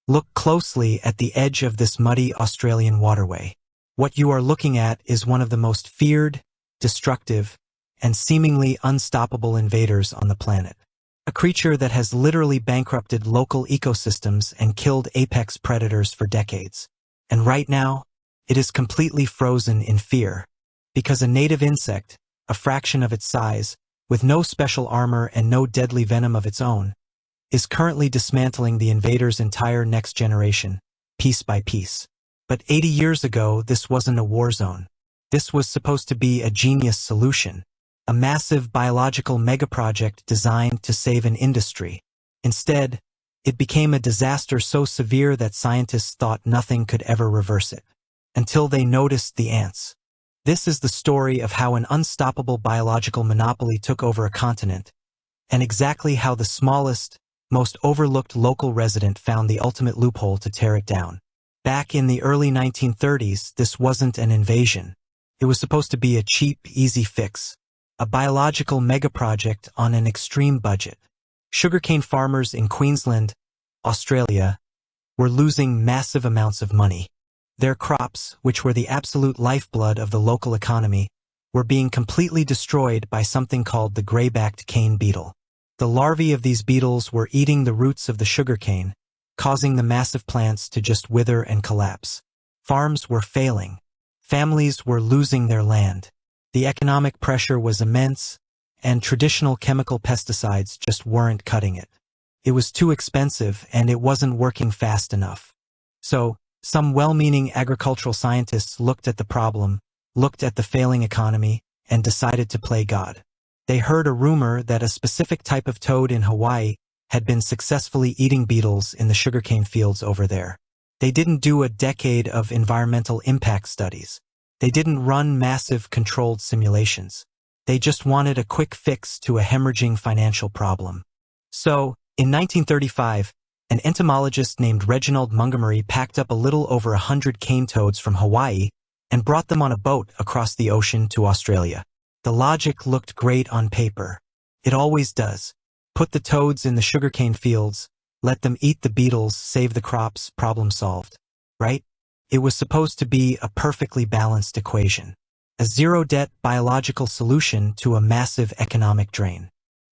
Look closely at the edge of this muddy Australian waterway. What you are looking at is one of the most feared, destructive, and seemingly unstoppable invaders on the planet. A creature that has literally bankrupted local ecosystems and killed apex predators for decades. And right now, it is completely frozen in fear, because a native insect, a fraction of its size, with no special armor and no deadly venom of its own, is currently dismantling the invader's entire next generation, piece by piece. But 80 years ago, this wasn't a war zone. This was supposed to be a genius solution, a massive biological megaproject designed to save an industry. Instead, it became a disaster so severe that scientists thought nothing could ever reverse it, until they noticed the ants. This is the story of how an unstoppable biological monopoly took over a continent, and exactly how the smallest, most overlooked local resident found the ultimate loophole to tear it down. Back in the early 1930s, this wasn't an invasion. It was supposed to be a cheap, easy fix, a biological megaproject on an extreme budget. Sugarcane farmers in Queensland, Australia, were losing massive amounts of money. Their crops, which were the absolute lifeblood of the local economy, were being completely destroyed by something called the gray-backed cane beetle. The larvae of these beetles were eating the roots of the sugarcane, causing the massive plants to just wither and collapse. Farms were failing. Families were losing their land. The economic pressure was immense, and traditional chemical pesticides just weren't cutting it. It was too expensive, and it wasn't working fast enough. So, some well-meaning agricultural scientists looked at the problem, looked at the failing economy, and decided to play God. They heard a rumor that a specific type of toad in Hawaii had been successfully eating beetles in the sugarcane fields over there. They didn't do a decade of environmental impact studies. They didn't run massive controlled simulations. They just wanted a quick fix to a hemorrhaging financial problem. So, in 1935, an entomologist named Reginald Montgomery packed up a little over 100 cane toads from Hawaii and brought them on a boat across the ocean to Australia. The logic looked great on paper. It always does. Put the toads in the sugarcane fields, let them eat the beetles, save the crops, problem solved. Right? It was supposed to be a perfectly balanced equation. A zero-debt biological solution to a massive economic drain.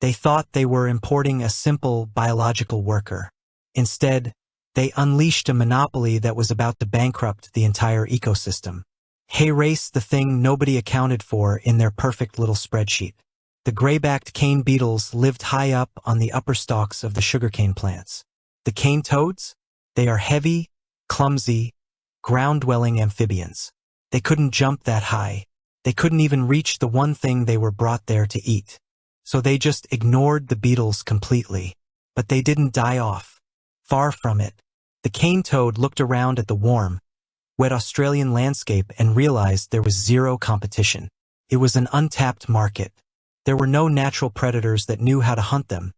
They thought they were importing a simple biological worker. Instead, they unleashed a monopoly that was about to bankrupt the entire ecosystem. Erase the thing nobody accounted for in their perfect little spreadsheet. The gray-backed cane beetles lived high up on the upper stalks of the sugarcane plants. The cane toads? They are heavy, clumsy, ground-dwelling amphibians. They couldn't jump that high. They couldn't even reach the one thing they were brought there to eat. So they just ignored the beetles completely. But they didn't die off. Far from it. The cane toad looked around at the warm, wet Australian landscape and realized there was zero competition. It was an untapped market. There were no natural predators that knew how to hunt them,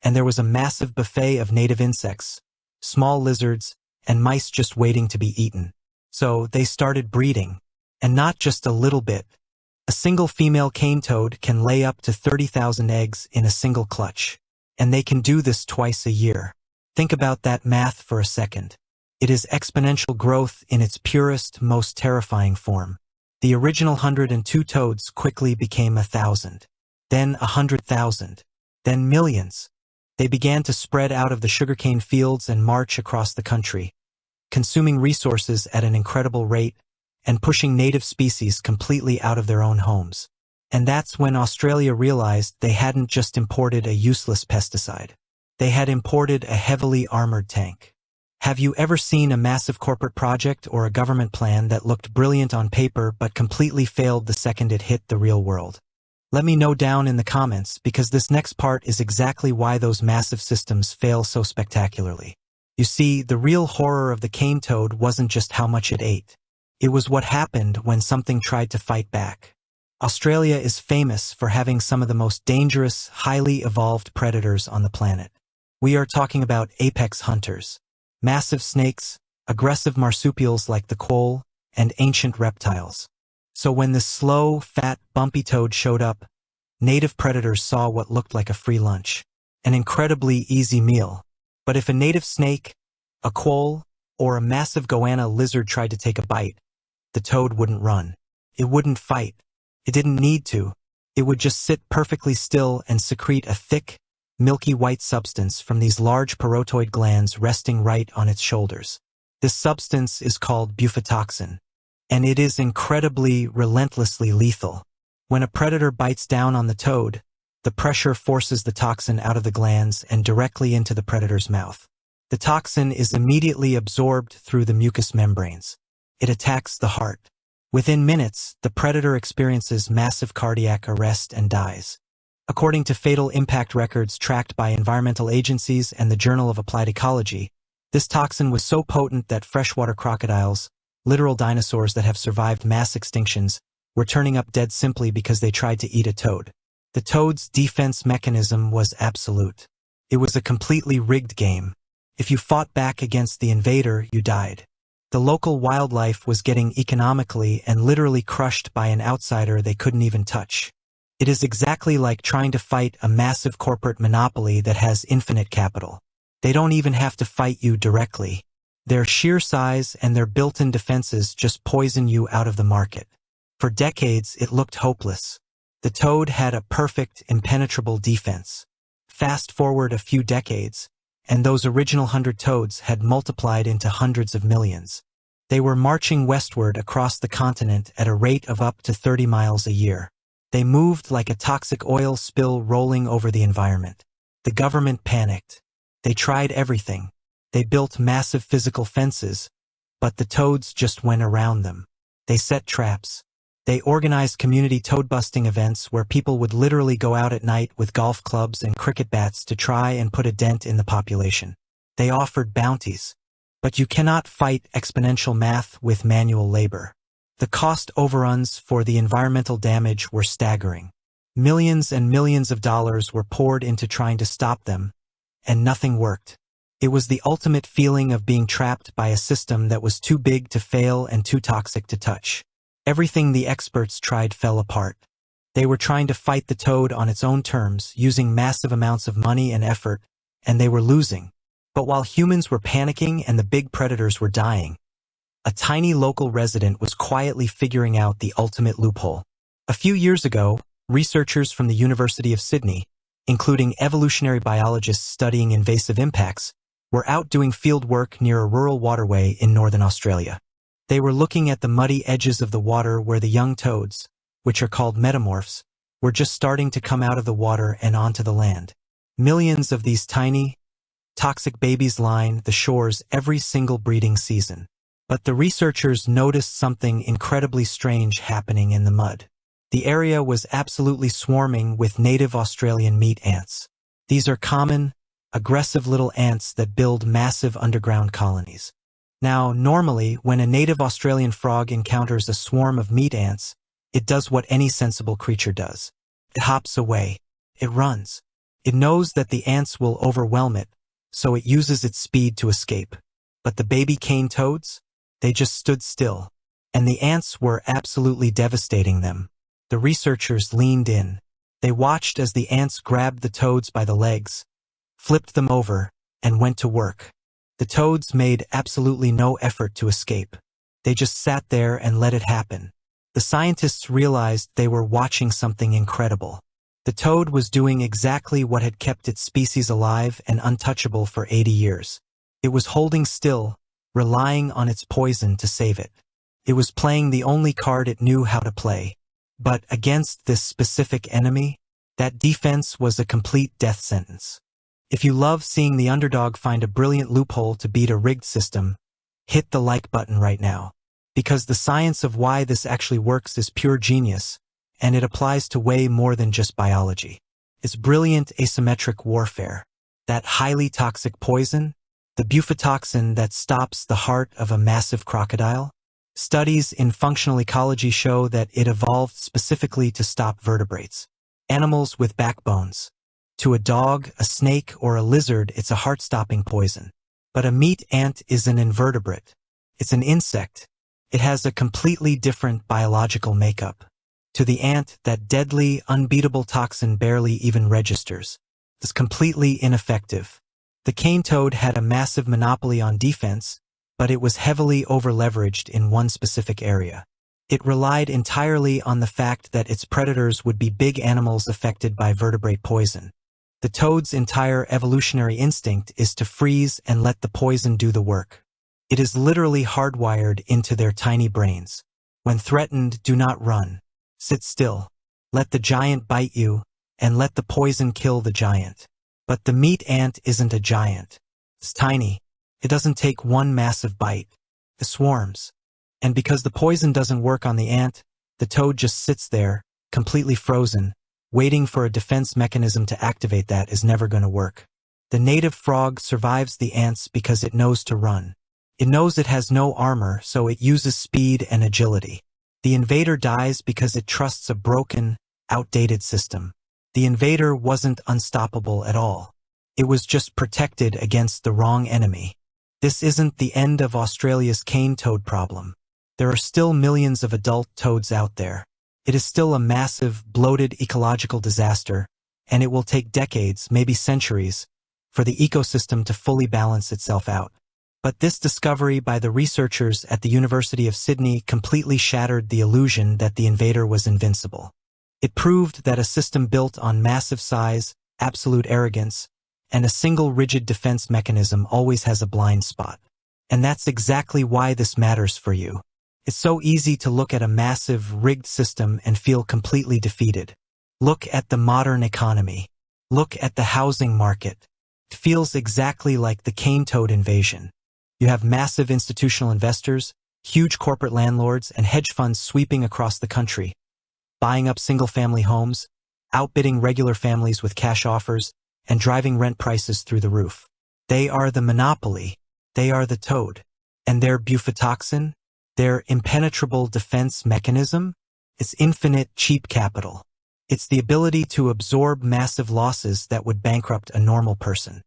and there was a massive buffet of native insects, small lizards, and mice just waiting to be eaten. So they started breeding, and not just a little bit. A single female cane toad can lay up to 30,000 eggs in a single clutch, and they can do this twice a year. Think about that math for a second. It is exponential growth in its purest, most terrifying form. The original 102 toads quickly became 1,000, then 100,000, then millions. They began to spread out of the sugarcane fields and march across the country, consuming resources at an incredible rate and pushing native species completely out of their own homes. And that's when Australia realized they hadn't just imported a useless pesticide. They had imported a heavily armored tank. Have you ever seen a massive corporate project or a government plan that looked brilliant on paper but completely failed the second it hit the real world? Let me know down in the comments, because this next part is exactly why those massive systems fail so spectacularly. You see, the real horror of the cane toad wasn't just how much it ate. It was what happened when something tried to fight back. Australia is famous for having some of the most dangerous, highly evolved predators on the planet. We are talking about apex hunters, massive snakes, aggressive marsupials like the quoll, and ancient reptiles. So when this slow, fat, bumpy toad showed up, native predators saw what looked like a free lunch, an incredibly easy meal. But if a native snake, A quoll, or a massive goanna lizard tried to take a bite, the toad wouldn't run. It wouldn't fight. It didn't need to. It would just sit perfectly still and secrete a thick, milky white substance from these large parotoid glands resting right on its shoulders. This substance is called bufotoxin, and it is incredibly, relentlessly lethal. When a predator bites down on the toad, the pressure forces the toxin out of the glands and directly into the predator's mouth. The toxin is immediately absorbed through the mucous membranes. It attacks the heart. Within minutes, the predator experiences massive cardiac arrest and dies. According to fatal impact records tracked by environmental agencies and the Journal of Applied Ecology, this toxin was so potent that freshwater crocodiles, literal dinosaurs that have survived mass extinctions, were turning up dead simply because they tried to eat a toad. The toad's defense mechanism was absolute. It was a completely rigged game. If you fought back against the invader, you died. The local wildlife was getting economically and literally crushed by an outsider they couldn't even touch. It is exactly like trying to fight a massive corporate monopoly that has infinite capital. They don't even have to fight you directly. Their sheer size and their built-in defenses just poison you out of the market. For decades, it looked hopeless. The toad had a perfect, impenetrable defense. Fast forward a few decades, and those original 100 toads had multiplied into hundreds of millions. They were marching westward across the continent at a rate of up to 30 miles a year. They moved like a toxic oil spill rolling over the environment. The government panicked. They tried everything. They built massive physical fences, but the toads just went around them. They set traps. They organized community toad-busting events where people would literally go out at night with golf clubs and cricket bats to try and put a dent in the population. They offered bounties. But you cannot fight exponential math with manual labor. The cost overruns for the environmental damage were staggering. Millions and millions of dollars were poured into trying to stop them, and nothing worked. It was the ultimate feeling of being trapped by a system that was too big to fail and too toxic to touch. Everything the experts tried fell apart. They were trying to fight the toad on its own terms, using massive amounts of money and effort, and they were losing. But while humans were panicking and the big predators were dying, a tiny local resident was quietly figuring out the ultimate loophole. A few years ago, researchers from the University of Sydney, including evolutionary biologists studying invasive impacts, were out doing field work near a rural waterway in northern Australia. They were looking at the muddy edges of the water where the young toads, which are called metamorphs, were just starting to come out of the water and onto the land. Millions of these tiny, toxic babies line the shores every single breeding season. But the researchers noticed something incredibly strange happening in the mud. The area was absolutely swarming with native Australian meat ants. These are common, aggressive little ants that build massive underground colonies. Now, normally, when a native Australian frog encounters a swarm of meat ants, it does what any sensible creature does. It hops away. It runs. It knows that the ants will overwhelm it, so it uses its speed to escape. But the baby cane toads? They just stood still. And the ants were absolutely devastating them. The researchers leaned in. They watched as the ants grabbed the toads by the legs, flipped them over, and went to work. The toads made absolutely no effort to escape. They just sat there and let it happen. The scientists realized they were watching something incredible. The toad was doing exactly what had kept its species alive and untouchable for 80 years. It was holding still, relying on its poison to save it. It was playing the only card it knew how to play. But against this specific enemy, that defense was a complete death sentence. If you love seeing the underdog find a brilliant loophole to beat a rigged system, hit the like button right now. Because the science of why this actually works is pure genius, and it applies to way more than just biology. It's brilliant asymmetric warfare. That highly toxic poison, the bufotoxin that stops the heart of a massive crocodile. Studies in functional ecology show that it evolved specifically to stop vertebrates, animals with backbones. To a dog, a snake, or a lizard, it's a heart-stopping poison. But a meat ant is an invertebrate. It's an insect. It has a completely different biological makeup. To the ant, that deadly, unbeatable toxin barely even registers. It's completely ineffective. The cane toad had a massive monopoly on defense, but it was heavily over-leveraged in one specific area. It relied entirely on the fact that its predators would be big animals affected by vertebrate poison. The toad's entire evolutionary instinct is to freeze and let the poison do the work. It is literally hardwired into their tiny brains. When threatened, do not run. Sit still. Let the giant bite you, and let the poison kill the giant. But the meat ant isn't a giant. It's tiny. It doesn't take one massive bite. It swarms. And because the poison doesn't work on the ant, the toad just sits there, completely frozen. Waiting for a defense mechanism to activate that is never going to work. The native frog survives the ants because it knows to run. It knows it has no armor, so it uses speed and agility. The invader dies because it trusts a broken, outdated system. The invader wasn't unstoppable at all. It was just protected against the wrong enemy. This isn't the end of Australia's cane toad problem. There are still millions of adult toads out there. It is still a massive, bloated ecological disaster, and it will take decades, maybe centuries, for the ecosystem to fully balance itself out. But this discovery by the researchers at the University of Sydney completely shattered the illusion that the invader was invincible. It proved that a system built on massive size, absolute arrogance, and a single rigid defense mechanism always has a blind spot. And that's exactly why this matters for you. It's so easy to look at a massive, rigged system and feel completely defeated. Look at the modern economy. Look at the housing market. It feels exactly like the cane toad invasion. You have massive institutional investors, huge corporate landlords, and hedge funds sweeping across the country, buying up single-family homes, outbidding regular families with cash offers, and driving rent prices through the roof. They are the monopoly. They are the toad. And their bufotoxin, their impenetrable defense mechanism, is infinite cheap capital. It's the ability to absorb massive losses that would bankrupt a normal person.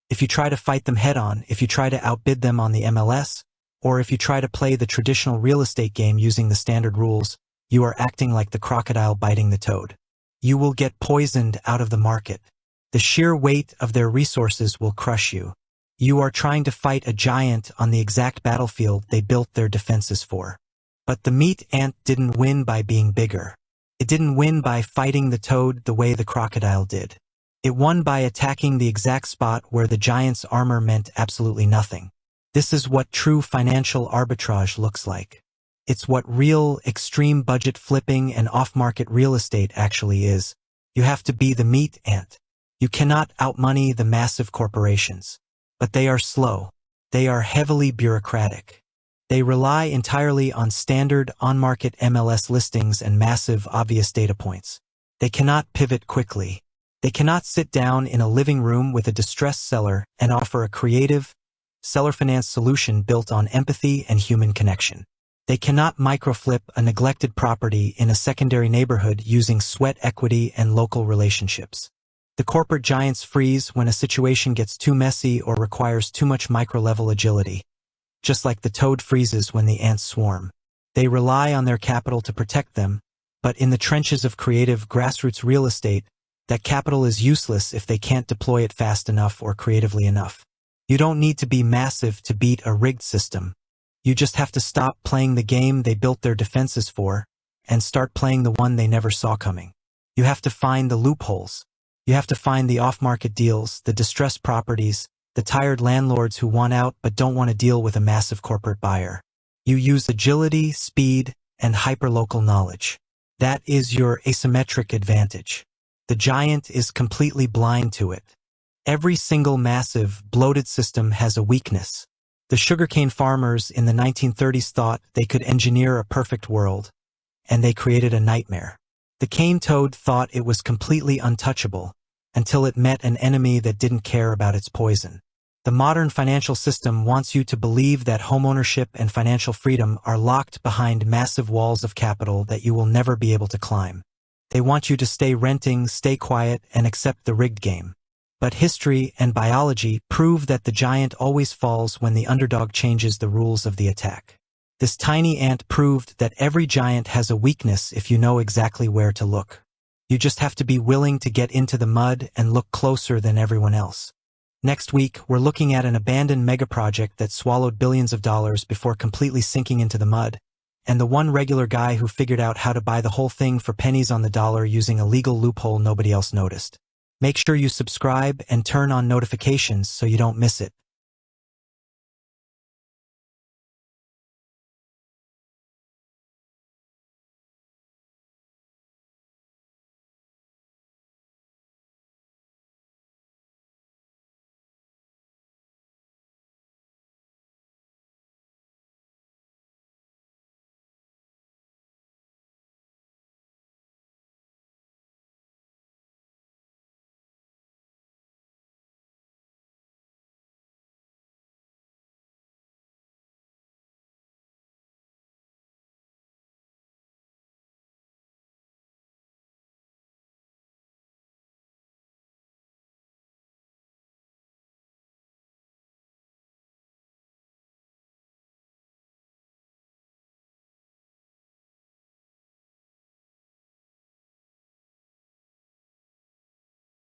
If you try to fight them head-on, if you try to outbid them on the MLS, or if you try to play the traditional real estate game using the standard rules, you are acting like the crocodile biting the toad. You will get poisoned out of the market. The sheer weight of their resources will crush you. You are trying to fight a giant on the exact battlefield they built their defenses for. But the meat ant didn't win by being bigger. It didn't win by fighting the toad the way the crocodile did. It won by attacking the exact spot where the giant's armor meant absolutely nothing. This is what true financial arbitrage looks like. It's what real, extreme budget flipping and off-market real estate actually is. You have to be the meat ant. You cannot outmoney the massive corporations. But they are slow. They are heavily bureaucratic. They rely entirely on standard on-market MLS listings and massive, obvious data points. They cannot pivot quickly. They cannot sit down in a living room with a distressed seller and offer a creative, seller-financed solution built on empathy and human connection. They cannot microflip a neglected property in a secondary neighborhood using sweat equity and local relationships. The corporate giants freeze when a situation gets too messy or requires too much micro-level agility, just like the toad freezes when the ants swarm. They rely on their capital to protect them, but in the trenches of creative grassroots real estate, that capital is useless if they can't deploy it fast enough or creatively enough. You don't need to be massive to beat a rigged system. You just have to stop playing the game they built their defenses for and start playing the one they never saw coming. You have to find the loopholes. You have to find the off-market deals, the distressed properties, the tired landlords who want out but don't want to deal with a massive corporate buyer. You use agility, speed, and hyperlocal knowledge. That is your asymmetric advantage. The giant is completely blind to it. Every single massive, bloated system has a weakness. The sugarcane farmers in the 1930s thought they could engineer a perfect world, and they created a nightmare. The cane toad thought it was completely untouchable until it met an enemy that didn't care about its poison. The modern financial system wants you to believe that homeownership and financial freedom are locked behind massive walls of capital that you will never be able to climb. They want you to stay renting, stay quiet, and accept the rigged game. But history and biology prove that the giant always falls when the underdog changes the rules of the attack. This tiny ant proved that every giant has a weakness if you know exactly where to look. You just have to be willing to get into the mud and look closer than everyone else. Next week, we're looking at an abandoned megaproject that swallowed billions of dollars before completely sinking into the mud, and the one regular guy who figured out how to buy the whole thing for pennies on the dollar using a legal loophole nobody else noticed. Make sure you subscribe and turn on notifications so you don't miss it.